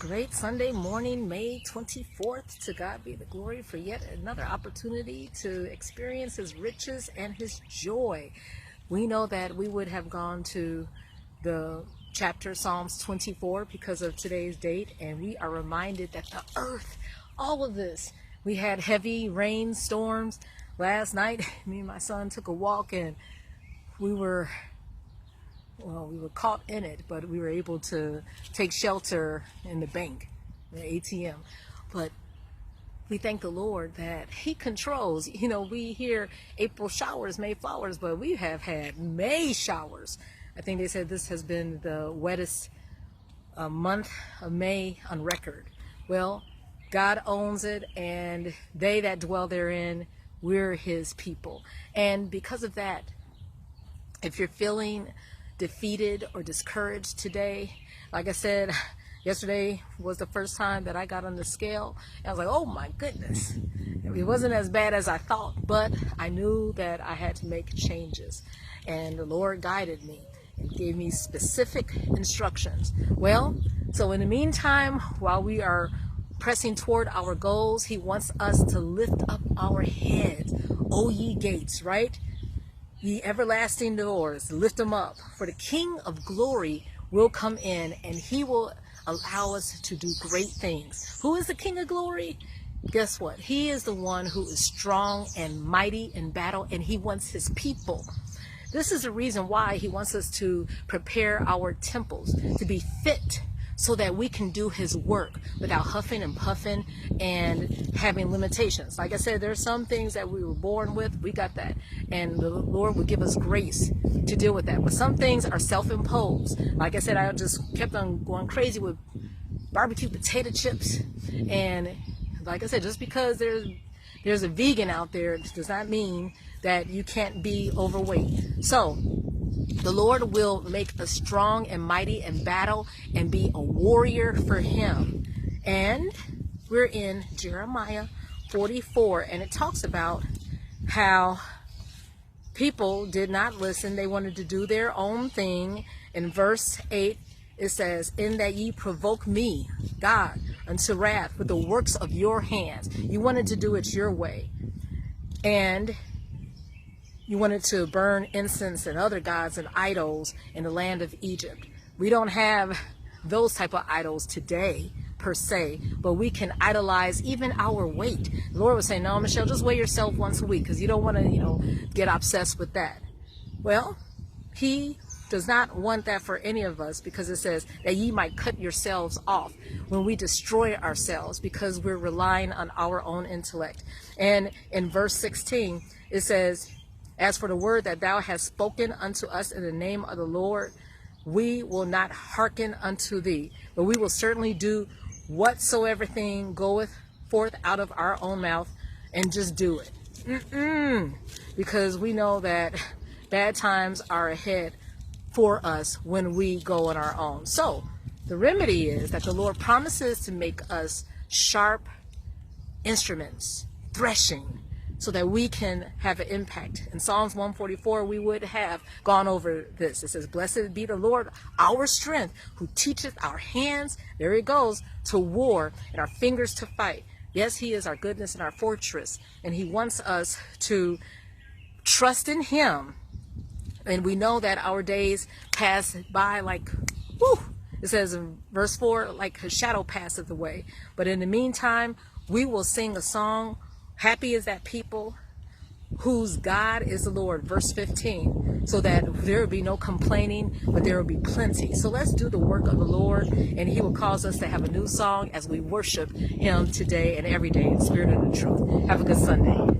Great Sunday morning, May 24th. To God be the glory for yet another opportunity to experience His riches and His joy. We know that we would have gone to the chapter Psalms 24 because of today's date, and we are reminded that the earth, all of this, we had heavy rain storms. Last night, me and my son took a walk, and we were caught in it, but we were able to take shelter in the bank, the ATM. But we thank the Lord that He controls. You know, we hear April showers, May flowers, but we have had May showers. I think they said this has been the wettest month of May on record. Well, God owns it, and they that dwell therein, we're His people. And because of that, if you're feeling defeated or discouraged today, like I said, yesterday was the first time that I got on the scale, and I was like, oh my goodness, it wasn't as bad as I thought, but I knew that I had to make changes, and the Lord guided me and gave me specific instructions. Well, so in the meantime, while we are pressing toward our goals, He wants us to lift up our heads, O ye gates, right? Ye everlasting doors, lift them up, for the King of glory will come in, and He will allow us to do great things. Who is the King of glory? Guess what? He is the one who is strong and mighty in battle, and He wants His people. This is the reason why He wants us to prepare our temples to be fit so that we can do His work without huffing and puffing and having limitations. Like I said, there's some things that we were born with. We got that. And the Lord will give us grace to deal with that. But some things are self-imposed. Like I said, I just kept on going crazy with barbecue potato chips. And like I said, just because there's a vegan out there does not mean that you can't be overweight. So the Lord will make us strong and mighty in battle and be a warrior for Him. And we're in Jeremiah 44, and it talks about how people did not listen. They wanted to do their own thing. In verse 8, it says, "In that ye provoke me, God, unto wrath with the works of your hands." You wanted to do it your way. And you wanted to burn incense and other gods and idols in the land of Egypt. We don't have those type of idols today, per se, but we can idolize even our weight. The Lord was saying, no, Michelle, just weigh yourself once a week, because you don't want to, get obsessed with that. Well, He does not want that for any of us, because it says that ye might cut yourselves off when we destroy ourselves because we're relying on our own intellect. And in verse 16, it says, "As for the word that thou hast spoken unto us in the name of the Lord, we will not hearken unto thee, but we will certainly do whatsoever thing goeth forth out of our own mouth," and just do it. Because we know that bad times are ahead for us when we go on our own. So the remedy is that the Lord promises to make us sharp instruments, threshing, so that we can have an impact. In Psalms 144, we would have gone over this. It says, "Blessed be the Lord, our strength, who teacheth our hands," there it goes, "to war, and our fingers to fight." Yes, He is our goodness and our fortress, and He wants us to trust in Him. And we know that our days pass by like, whoo! It says in verse 4, like a shadow passeth away. But in the meantime, we will sing a song. Happy is that people whose God is the Lord, verse 15, so that there will be no complaining, but there will be plenty. So let's do the work of the Lord, and He will cause us to have a new song as we worship Him today and every day in spirit and in truth. Have a good Sunday.